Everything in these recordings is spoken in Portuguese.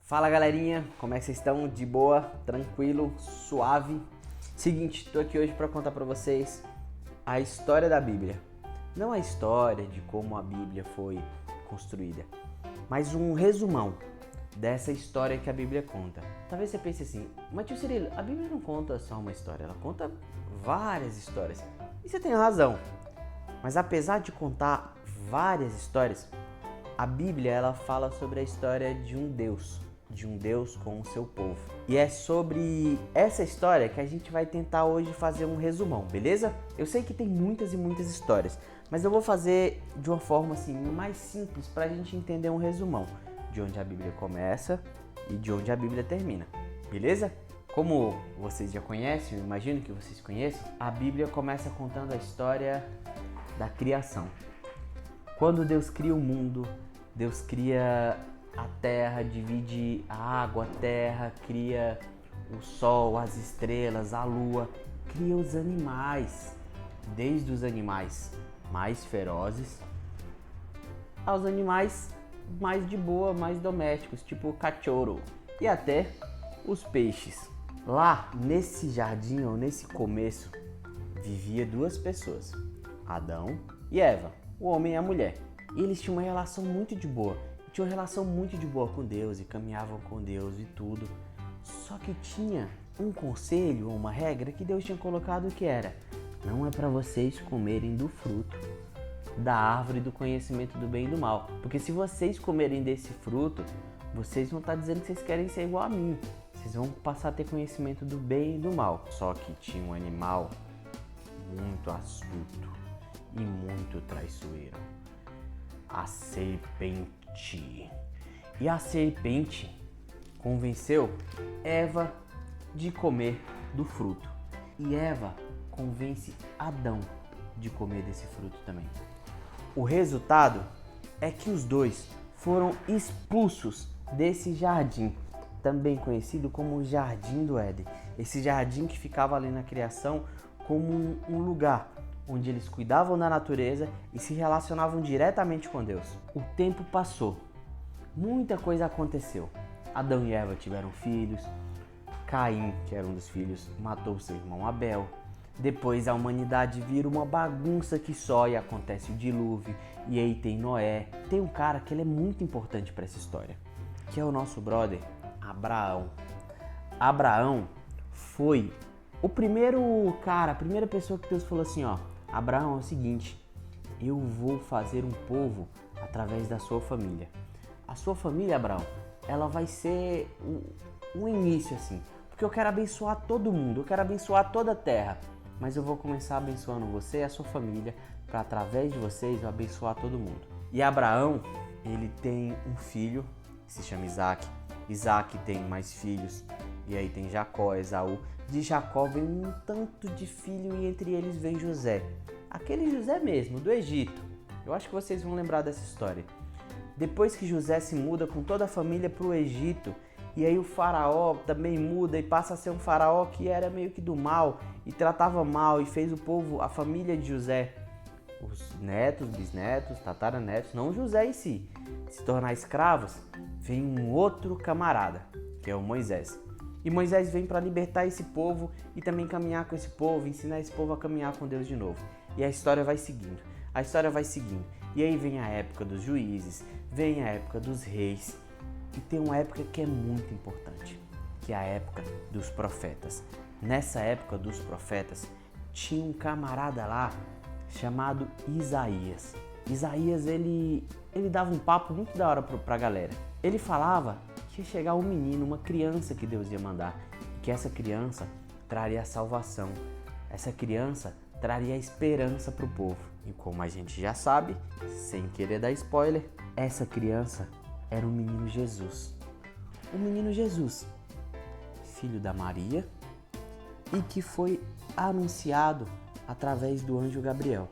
Fala galerinha, como é que vocês estão? De boa, tranquilo, suave? Seguinte, tô aqui hoje para contar para vocês a história da Bíblia. Não a história de como a Bíblia foi construída, mas um resumão dessa história que a Bíblia conta. Talvez você pense assim, mas tio Cirilo, a Bíblia não conta só uma história, ela conta várias histórias. E você tem razão, mas apesar de contar várias histórias, a Bíblia ela fala sobre a história de um Deus com o seu povo. E é sobre essa história que a gente vai tentar hoje fazer um resumão, beleza? Eu sei que tem muitas e muitas histórias, mas eu vou fazer de uma forma assim mais simples para a gente entender um resumão de onde a Bíblia começa e de onde a Bíblia termina, beleza? Como vocês já conhecem, eu imagino que vocês conheçam, a Bíblia começa contando a história da criação. Quando Deus cria o mundo, Deus cria a terra, divide a água, a terra, cria o sol, as estrelas, a lua, cria os animais, desde os animais mais ferozes aos animais mais de boa, mais domésticos, tipo o cachorro, e até os peixes. Lá nesse jardim ou nesse começo vivia duas pessoas, Adão e Eva, o homem e a mulher. E eles tinham uma relação muito de boa. Tinham uma relação muito de boa com Deus e caminhavam com Deus e tudo. Só que tinha um conselho ou uma regra que Deus tinha colocado que era: não é para vocês comerem do fruto da árvore do conhecimento do bem e do mal. Porque se vocês comerem desse fruto, vocês vão estar dizendo que vocês querem ser igual a mim. Vocês vão passar a ter conhecimento do bem e do mal. Só que tinha um animal muito astuto e muito traiçoeiro. A serpente. E a serpente convenceu Eva de comer do fruto. E Eva convence Adão de comer desse fruto também. O resultado é que os dois foram expulsos desse jardim, também conhecido como o Jardim do Éden. Esse jardim que ficava ali na criação como um lugar onde eles cuidavam da natureza e se relacionavam diretamente com Deus. O tempo passou, muita coisa aconteceu. Adão e Eva tiveram filhos, Caim, que era um dos filhos, matou seu irmão Abel. Depois a humanidade vira uma bagunça que só e acontece o dilúvio. E aí tem Noé. Tem um cara que ele é muito importante para essa história, que é o nosso brother Abraão. Abraão foi o primeiro cara, a primeira pessoa que Deus falou assim, ó: Abraão, é o seguinte, eu vou fazer um povo através da sua família. A sua família, Abraão, ela vai ser um início assim, porque eu quero abençoar todo mundo, eu quero abençoar toda a terra, mas eu vou começar abençoando você e a sua família, para através de vocês eu abençoar todo mundo. E Abraão, ele tem um filho, que se chama Isaac. Isaac tem mais filhos, e aí tem Jacó, Esaú. De Jacó vem um tanto de filho e entre eles vem José. Aquele José mesmo, do Egito. Eu acho que vocês vão lembrar dessa história. Depois que José se muda com toda a família para o Egito, e aí o faraó também muda e passa a ser um faraó que era meio que do mal e tratava mal e fez o povo, a família de José, os netos, bisnetos, tataranetos, não José em si, se tornar escravos, vem um outro camarada, que é o Moisés. E Moisés vem para libertar esse povo e também caminhar com esse povo, ensinar esse povo a caminhar com Deus de novo. E a história vai seguindo, a história vai seguindo. E aí vem a época dos juízes, vem a época dos reis. E tem uma época que é muito importante, que é a época dos profetas. Nessa época dos profetas, tinha um camarada lá chamado Isaías. Isaías, ele dava um papo muito da hora pra galera. Ele falava que ia chegar um menino, uma criança que Deus ia mandar, e que essa criança traria a salvação, essa criança traria a esperança para o povo. E como a gente já sabe, sem querer dar spoiler, essa criança era o menino Jesus. O menino Jesus, filho da Maria, e que foi anunciado através do anjo Gabriel.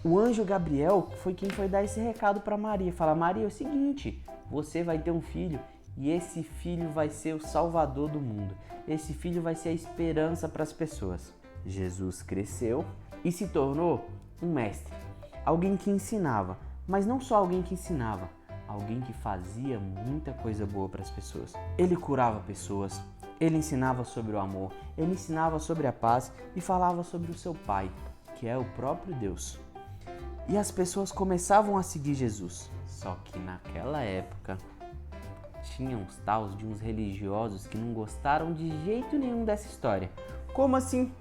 O anjo Gabriel foi quem foi dar esse recado para Maria, falar: Maria, é o seguinte, você vai ter um filho e esse filho vai ser o salvador do mundo. Esse filho vai ser a esperança para as pessoas. Jesus cresceu e se tornou um mestre, alguém que ensinava, mas não só alguém que ensinava, alguém que fazia muita coisa boa para as pessoas. Ele curava pessoas, ele ensinava sobre o amor, ele ensinava sobre a paz e falava sobre o seu Pai, que é o próprio Deus. E as pessoas começavam a seguir Jesus. Só que naquela época tinha uns tals de uns religiosos que não gostaram de jeito nenhum dessa história. Como assim?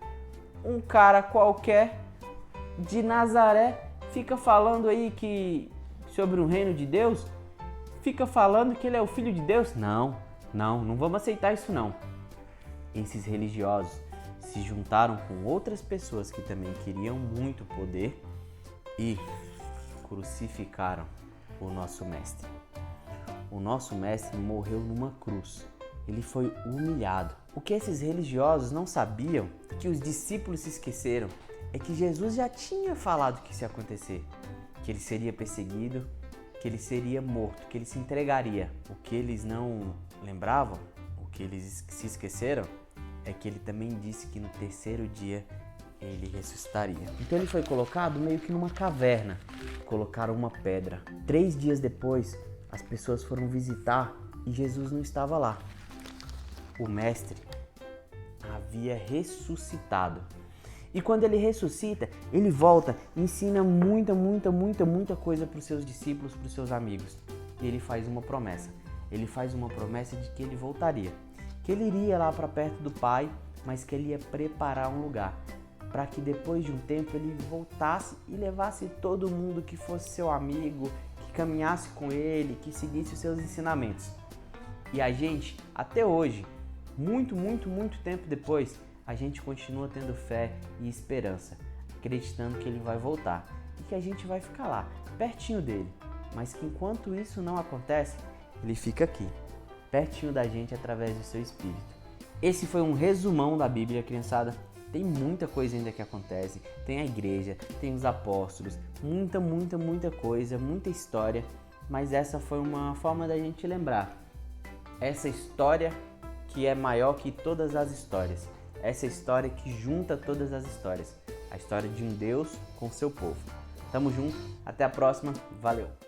Um cara qualquer de Nazaré fica falando aí que sobre o reino de Deus? Fica falando que ele é o filho de Deus? Não vamos aceitar isso não. Esses religiosos se juntaram com outras pessoas que também queriam muito poder e crucificaram o nosso mestre. O nosso mestre morreu numa cruz. Ele foi humilhado. O que esses religiosos não sabiam, que os discípulos se esqueceram, é que Jesus já tinha falado que isso ia acontecer. Que ele seria perseguido, que ele seria morto, que ele se entregaria. O que eles não lembravam, o que eles se esqueceram, é que ele também disse que no terceiro dia ele ressuscitaria. Então ele foi colocado meio que numa caverna. Colocaram uma pedra. 3 dias depois, as pessoas foram visitar e Jesus não estava lá. O mestre havia ressuscitado. E quando ele ressuscita, ele volta e ensina muita coisa para os seus discípulos, para os seus amigos. E ele faz uma promessa. Ele faz uma promessa de que ele voltaria. Que ele iria lá para perto do Pai, mas que ele ia preparar um lugar. Para que depois de um tempo ele voltasse e levasse todo mundo que fosse seu amigo, que caminhasse com ele, que seguisse os seus ensinamentos. E a gente, até hoje, muito tempo depois, a gente continua tendo fé e esperança, acreditando que ele vai voltar e que a gente vai ficar lá, pertinho dele. Mas que enquanto isso não acontece, ele fica aqui, pertinho da gente através do seu Espírito. Esse foi um resumão da Bíblia, criançada. Tem muita coisa ainda que acontece, tem a igreja, tem os apóstolos, muita coisa, muita história, mas essa foi uma forma da gente lembrar essa história que é maior que todas as histórias, essa história que junta todas as histórias, a história de um Deus com seu povo. Tamo junto, até a próxima, valeu!